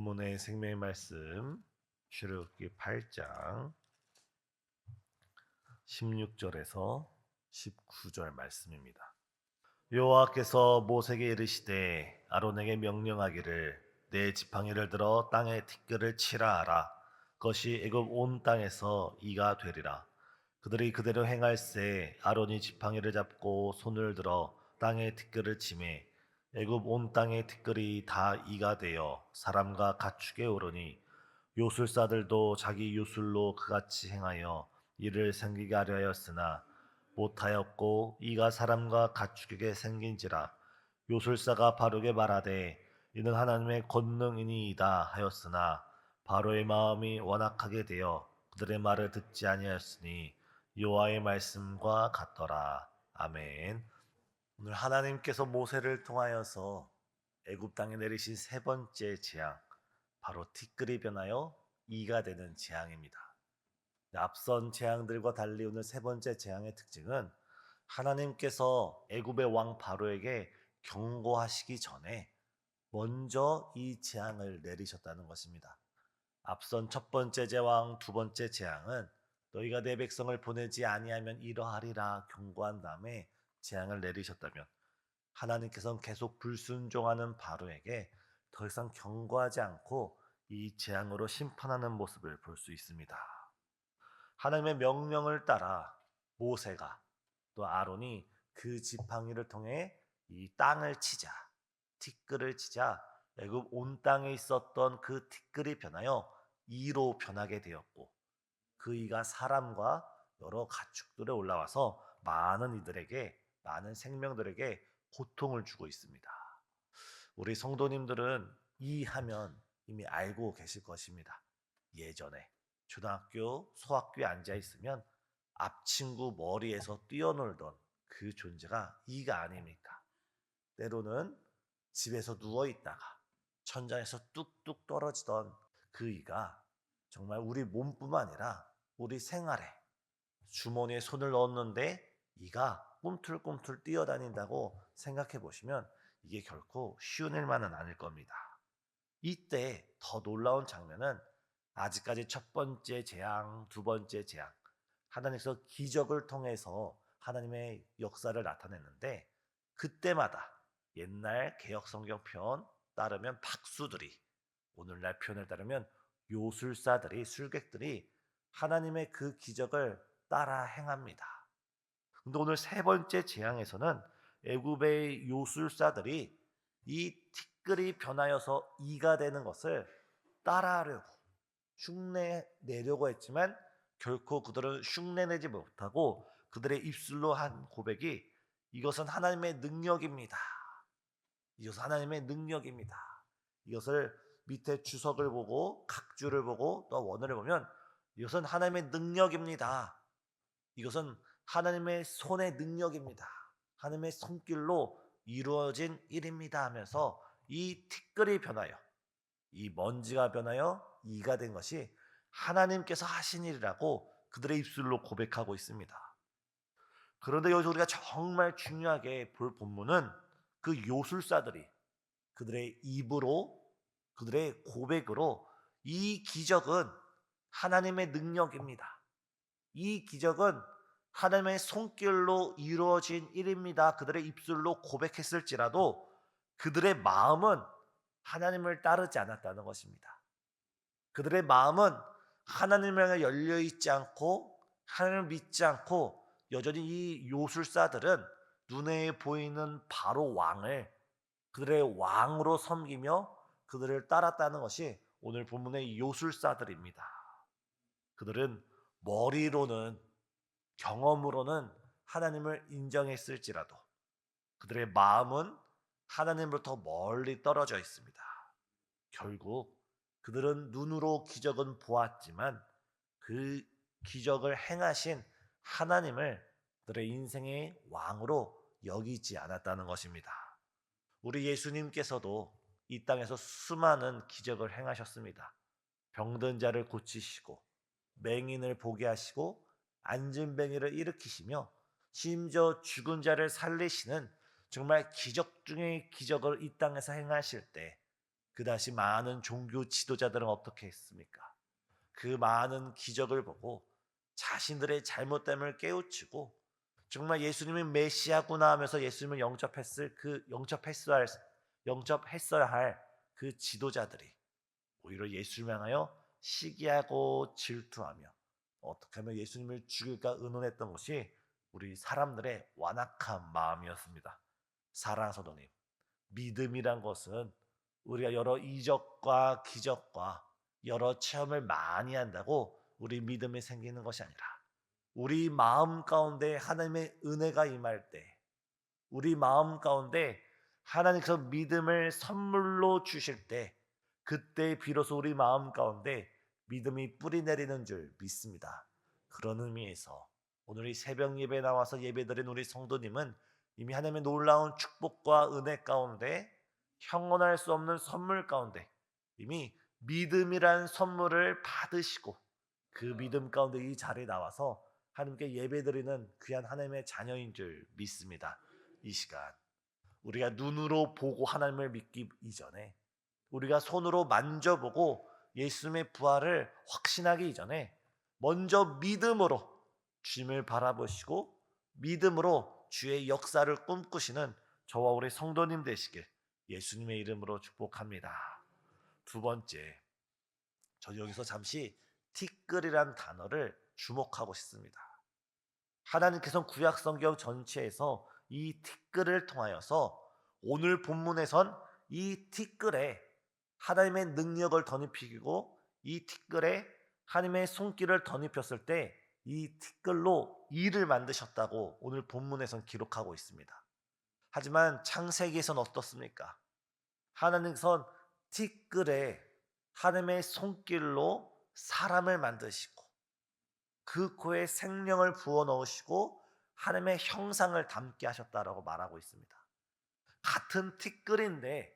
본문의 생명의 말씀 출애굽기 8장 16절에서 19절 말씀입니다. 여호와께서 모세에게 이르시되 아론에게 명령하기를 내 지팡이를 들어 땅에 티끌을 치라 하라. 그것이 애굽 온 땅에서 이가 되리라. 그들이 그대로 행할세. 아론이 지팡이를 잡고 손을 들어 땅에 티끌을 치매 애굽 온 땅의 티끌이 다 이가 되어 사람과 가축에 오르니 요술사들도 자기 요술로 그같이 행하여 이를 생기게 하려 하였으나 못하였고 이가 사람과 가축에게 생긴지라. 요술사가 바로게 말하되 이는 하나님의 권능이니이다 하였으나 바로의 마음이 완악하게 되어 그들의 말을 듣지 아니하였으니 여호와의 말씀과 같더라. 아멘. 오늘 하나님께서 모세를 통하여서 애굽 땅에 내리신 세 번째 재앙, 바로 티끌이 변하여 이가 되는 재앙입니다. 앞선 재앙들과 달리 오늘 세 번째 재앙의 특징은 하나님께서 애굽의 왕 바로에게 경고하시기 전에 먼저 이 재앙을 내리셨다는 것입니다. 앞선 첫 번째 재앙, 두 번째 재앙은 너희가 내 백성을 보내지 아니하면 이러하리라 경고한 다음에 재앙을 내리셨다면, 하나님께서는 계속 불순종하는 바로에게 더 이상 경고하지 않고 이 재앙으로 심판하는 모습을 볼 수 있습니다. 하나님의 명령을 따라 모세가 또 아론이 그 지팡이를 통해 이 땅을 치자, 티끌을 치자 애굽 온 땅에 있었던 그 티끌이 변하여 이로 변하게 되었고, 그 이가 사람과 여러 가축들에 올라와서 많은 생명들에게 고통을 주고 있습니다. 우리 성도님들은 이 하면 이미 알고 계실 것입니다. 예전에 초등학교 소학교에 앉아 있으면 앞 친구 머리에서 뛰어놀던 그 존재가 이가 아닙니까? 때로는 집에서 누워 있다가 천장에서 뚝뚝 떨어지던 그 이가 정말 우리 몸뿐만 아니라 우리 생활에 주머니에 손을 넣었는데 이가 꿈틀꿈틀 뛰어다닌다고 생각해 보시면 이게 결코 쉬운 일만은 아닐 겁니다. 이때 더 놀라운 장면은 아직까지 첫 번째 재앙, 두 번째 재앙, 하나님께서 기적을 통해서 하나님의 역사를 나타냈는데, 그때마다 옛날 개역 성경편 따르면 박수들이, 오늘날 표현을 따르면 요술사들이, 술객들이 하나님의 그 기적을 따라 행합니다. 근데 오늘 세 번째 재앙에서는 애굽의 요술사들이 이 티끌이 변하여서 이가 되는 것을 따라하려고 흉내내려고 했지만 결코 그들은 흉내내지 못하고 그들의 입술로 한 고백이 이것은 하나님의 능력입니다. 이것은 하나님의 능력입니다. 이것을 밑에 주석을 보고 각주를 보고 또 원어를 보면 이것은 하나님의 능력입니다. 이것은 하나님의 손의 능력입니다. 하나님의 손길로 이루어진 일입니다 하면서 이 티끌이 변하여, 이 먼지가 변하여 이가 된 것이 하나님께서 하신 일이라고 그들의 입술로 고백하고 있습니다. 그런데 여기서 우리가 정말 중요하게 볼 본문은 그 요술사들이 그들의 입으로, 그들의 고백으로 이 기적은 하나님의 능력입니다, 이 기적은 하나님의 손길로 이루어진 일입니다, 그들의 입술로 고백했을지라도 그들의 마음은 하나님을 따르지 않았다는 것입니다. 그들의 마음은 하나님을 향해 열려있지 않고 하나님을 믿지 않고 여전히 이 요술사들은 눈에 보이는 바로 왕을 그들의 왕으로 섬기며 그들을 따랐다는 것이 오늘 본문의 요술사들입니다. 그들은 머리로는, 경험으로는 하나님을 인정했을지라도 그들의 마음은 하나님으로부터 멀리 떨어져 있습니다. 결국 그들은 눈으로 기적은 보았지만 그 기적을 행하신 하나님을 그들의 인생의 왕으로 여기지 않았다는 것입니다. 우리 예수님께서도 이 땅에서 수많은 기적을 행하셨습니다. 병든 자를 고치시고 맹인을 보게 하시고 안진뱅이를 일으키시며 심지어 죽은 자를 살리시는 정말 기적 중의 기적을 이 땅에서 행하실 때 그다시 많은 종교 지도자들은 어떻게 했습니까? 그 많은 기적을 보고 자신들의 잘못됨을 깨우치고 정말 예수님이 메시아구나 하면서 예수님을 영접했어야 할 그 지도자들이 오히려 예수님을 향하여 시기하고 질투하며 어떻게 하면 예수님을 죽일까 의논했던 것이 우리 사람들의 완악한 마음이었습니다. 사랑하는 성도님, 믿음이란 것은 우리가 여러 이적과 기적과 여러 체험을 많이 한다고 우리 믿음이 생기는 것이 아니라 우리 마음 가운데 하나님의 은혜가 임할 때, 우리 마음 가운데 하나님께서 믿음을 선물로 주실 때, 그때 비로소 우리 마음 가운데 믿음이 뿌리 내리는 줄 믿습니다. 그런 의미에서 오늘 이 새벽 예배에 나와서 예배드린 우리 성도님은 이미 하나님의 놀라운 축복과 은혜 가운데, 형언할 수 없는 선물 가운데 이미 믿음이란 선물을 받으시고 그 믿음 가운데 이 자리에 나와서 하나님께 예배드리는 귀한 하나님의 자녀인 줄 믿습니다. 이 시간 우리가 눈으로 보고 하나님을 믿기 이전에, 우리가 손으로 만져보고 예수님의 부활을 확신하기 이전에 먼저 믿음으로 주님을 바라보시고 믿음으로 주의 역사를 꿈꾸시는 저와 우리 성도님 되시길 예수님의 이름으로 축복합니다. 두 번째, 저 여기서 잠시 티끌이란 단어를 주목하고 싶습니다. 하나님께서는 구약 성경 전체에서 이 티끌을 통하여서 오늘 본문에선 이 티끌에 하나님의 능력을 덧입히고 이 티끌에 하나님의 손길을 덧입혔을 때 이 티끌로 일을 만드셨다고 오늘 본문에선 기록하고 있습니다. 하지만 창세기에선 어떻습니까? 하나님께서는 티끌에 하나님의 손길로 사람을 만드시고 그 코에 생명을 부어 넣으시고 하나님의 형상을 담게 하셨다라고 말하고 있습니다. 같은 티끌인데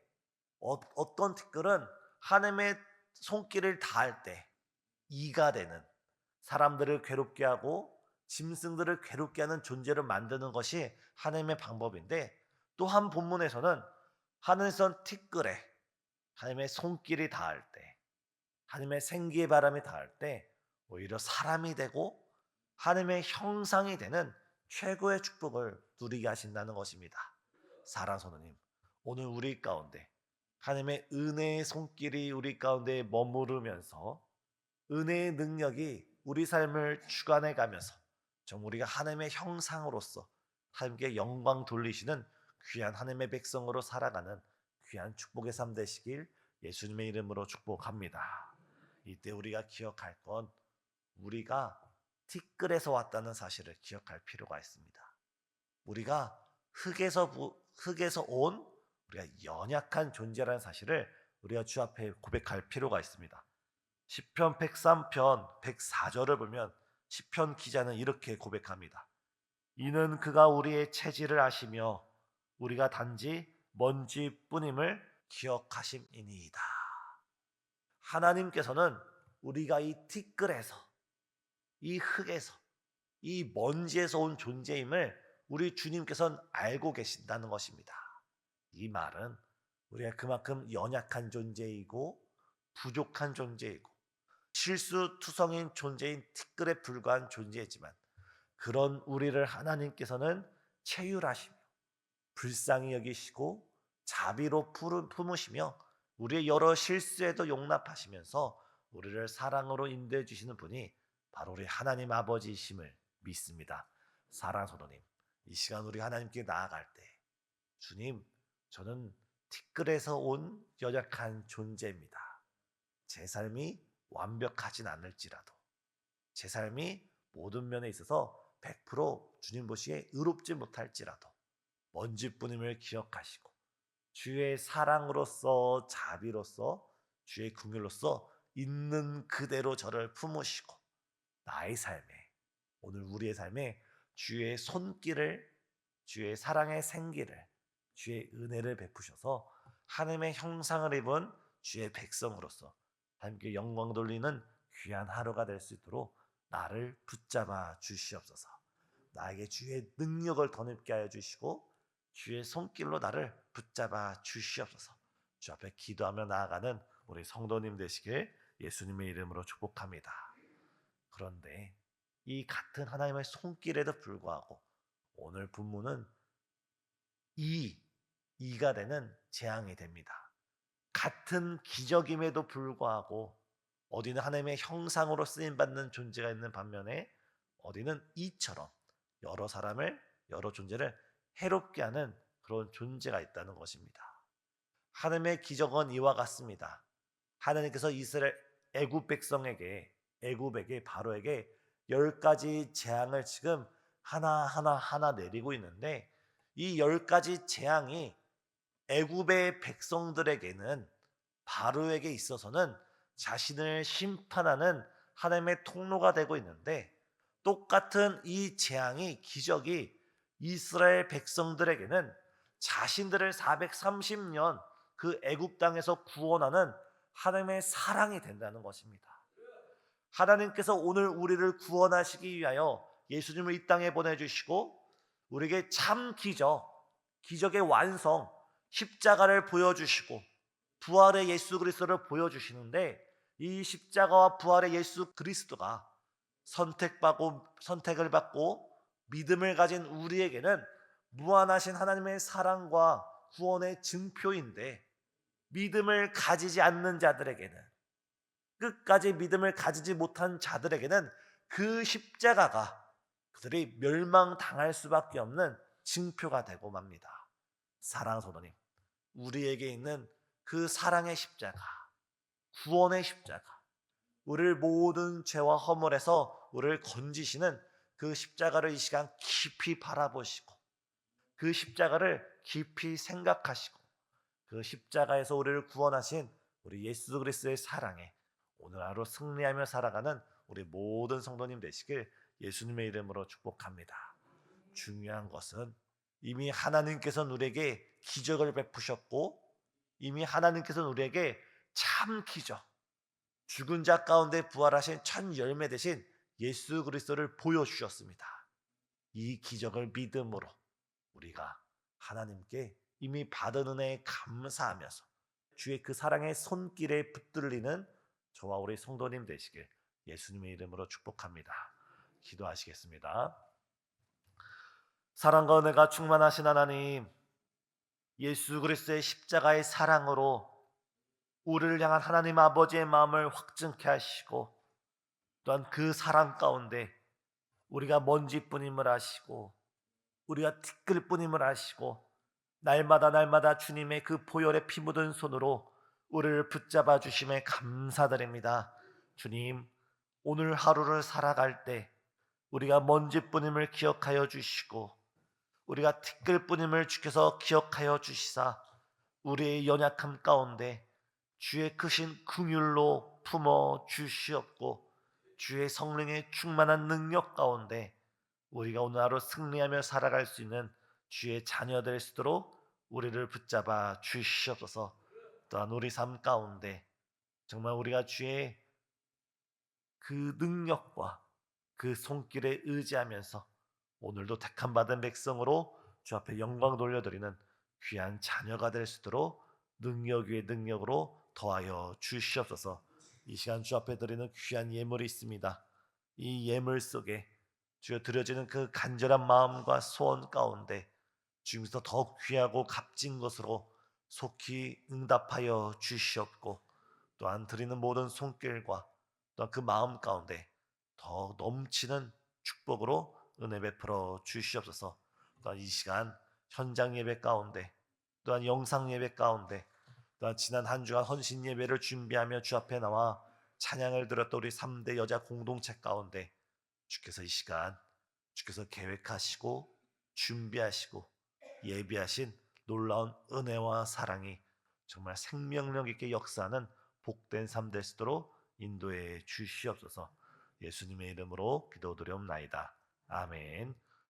어떤 티끌은 하나님의 손길을 다할 때 이가 되는, 사람들을 괴롭게 하고 짐승들을 괴롭게 하는 존재를 만드는 것이 하나님의 방법인데, 또 한 본문에서는 하늘선 티끌에 하나님의 손길이 닿을 때, 하나님의 생기의 바람이 닿을 때 오히려 사람이 되고 하나님의 형상이 되는 최고의 축복을 누리게 하신다는 것입니다. 사랑하는 성도님, 오늘 우리 가운데 하나님의 은혜의 손길이 우리 가운데 머무르면서 은혜의 능력이 우리 삶을 주관해 가면서 정 우리가 하나님의 형상으로서 하나님께 영광 돌리시는 귀한 하나님의 백성으로 살아가는 귀한 축복의 삶 되시길 예수님의 이름으로 축복합니다. 이때 우리가 기억할 건 우리가 티끌에서 왔다는 사실을 기억할 필요가 있습니다. 우리가 흙에서 온 우리가 연약한 존재라는 사실을 우리가 주 앞에 고백할 필요가 있습니다. 시편 103편 104절을 보면 시편 기자는 이렇게 고백합니다. 이는 그가 우리의 체질을 아시며 우리가 단지 먼지뿐임을 기억하심이니이다. 하나님께서는 우리가 이 티끌에서, 이 흙에서, 이 먼지에서 온 존재임을 우리 주님께서는 알고 계신다는 것입니다. 이 말은 우리가 그만큼 연약한 존재이고 부족한 존재이고 실수투성인 존재인 티끌에 불과한 존재이지만 그런 우리를 하나님께서는 체휼하시며 불쌍히 여기시고 자비로 품으시며 우리의 여러 실수에도 용납하시면서 우리를 사랑으로 인도해 주시는 분이 바로 우리 하나님 아버지이심을 믿습니다. 사랑하는 성도님, 이 시간 우리 하나님께 나아갈 때 주님, 저는 티끌에서 온 연약한 존재입니다. 제 삶이 완벽하진 않을지라도, 제 삶이 모든 면에 있어서 100% 주님 보시기에 의롭지 못할지라도 먼지뿐임을 기억하시고 주의 사랑으로서, 자비로서, 주의 긍휼로서 있는 그대로 저를 품으시고 나의 삶에, 오늘 우리의 삶에 주의 손길을, 주의 사랑의 생기를, 주의 은혜를 베푸셔서 하나님의 형상을 입은 주의 백성으로서 하나님께 영광 돌리는 귀한 하루가 될 수 있도록 나를 붙잡아 주시옵소서. 나에게 주의 능력을 덧입게 하여 주시고 주의 손길로 나를 붙잡아 주시옵소서. 주 앞에 기도하며 나아가는 우리 성도님 되시길 예수님의 이름으로 축복합니다. 그런데 이 같은 하나님의 손길에도 불구하고 오늘 본문은 이가 되는 재앙이 됩니다. 같은 기적임에도 불구하고 어디는 하나님의 형상으로 쓰임받는 존재가 있는 반면에 어디는 이처럼 여러 사람을, 여러 존재를 해롭게 하는 그런 존재가 있다는 것입니다. 하나님의 기적은 이와 같습니다. 하나님께서 이스라엘 애굽 백성에게, 애굽에게, 바로에게 10가지 재앙을 지금 하나 내리고 있는데, 이 10가지 재앙이 애굽의 백성들에게는, 바로에게 있어서는 자신을 심판하는 하나님의 통로가 되고 있는데, 똑같은 이 재앙이, 기적이 이스라엘 백성들에게는 자신들을 430년 그 애굽 땅에서 구원하는 하나님의 사랑이 된다는 것입니다. 하나님께서 오늘 우리를 구원하시기 위하여 예수님을 이 땅에 보내주시고 우리에게 참 기적, 기적의 완성, 십자가를 보여주시고 부활의 예수 그리스도를 보여주시는데, 이 십자가와 부활의 예수 그리스도가 선택을 받고 믿음을 가진 우리에게는 무한하신 하나님의 사랑과 구원의 증표인데, 믿음을 가지지 않는 자들에게는, 끝까지 믿음을 가지지 못한 자들에게는 그 십자가가 그들이 멸망당할 수밖에 없는 징표가 되고 맙니다. 사랑하는 성도님, 우리에게 있는 그 사랑의 십자가, 구원의 십자가, 우리를 모든 죄와 허물에서 우리를 건지시는 그 십자가를 이 시간 깊이 바라보시고 그 십자가를 깊이 생각하시고 그 십자가에서 우리를 구원하신 우리 예수 그리스도의 사랑에 오늘 하루 승리하며 살아가는 우리 모든 성도님 되시길 예수님의 이름으로 축복합니다. 중요한 것은 이미 하나님께서는 우리에게 기적을 베푸셨고, 이미 하나님께서는 우리에게 참 기적, 죽은 자 가운데 부활하신 첫 열매 되신 예수 그리스도를 보여주셨습니다. 이 기적을 믿음으로 우리가 하나님께 이미 받은 은혜에 감사하면서 주의 그 사랑의 손길에 붙들리는 저와 우리 성도님 되시길 예수님의 이름으로 축복합니다. 기도하시겠습니다. 사랑과 은혜가 충만하신 하나님, 예수 그리스도의 십자가의 사랑으로 우리를 향한 하나님 아버지의 마음을 확증케 하시고, 또한 그 사랑 가운데 우리가 먼지뿐임을 아시고 우리가 티끌뿐임을 아시고 날마다 주님의 그 보혈에 피 묻은 손으로 우리를 붙잡아 주심에 감사드립니다. 주님, 오늘 하루를 살아갈 때 우리가 먼지뿐임을 기억하여 주시고 우리가 티끌뿐임을 주께서 기억하여 주시사 우리의 연약함 가운데 주의 크신 긍휼로 품어 주시옵고, 주의 성령의 충만한 능력 가운데 우리가 오늘 하루 승리하며 살아갈 수 있는 주의 자녀 될 수 있도록 우리를 붙잡아 주시옵소서. 또한 우리 삶 가운데 정말 우리가 주의 그 능력과 그 손길에 의지하면서 오늘도 택함 받은 백성으로 주 앞에 영광 돌려드리는 귀한 자녀가 될 수 있도록 능력 위에 능력으로 더하여 주시옵소서. 이 시간 주 앞에 드리는 귀한 예물이 있습니다. 이 예물 속에 주여 드려지는 그 간절한 마음과 소원 가운데 주님께서 더욱 귀하고 값진 것으로 속히 응답하여 주시옵고, 또한 드리는 모든 손길과 또한 그 마음 가운데 더 넘치는 축복으로 은혜 베풀어 주시옵소서. 또한 이 시간 현장 예배 가운데, 또한 영상 예배 가운데, 또한 지난 한 주간 헌신 예배를 준비하며 주 앞에 나와 찬양을 드렸던 우리 3대 여자 공동체 가운데 주께서 이 시간 주께서 계획하시고 준비하시고 예비하신 놀라운 은혜와 사랑이 정말 생명력 있게 역사하는 복된 삶 될 수 있도록 인도해 주시옵소서. 예수님의 이름으로 기도드리옵나이다. 아멘.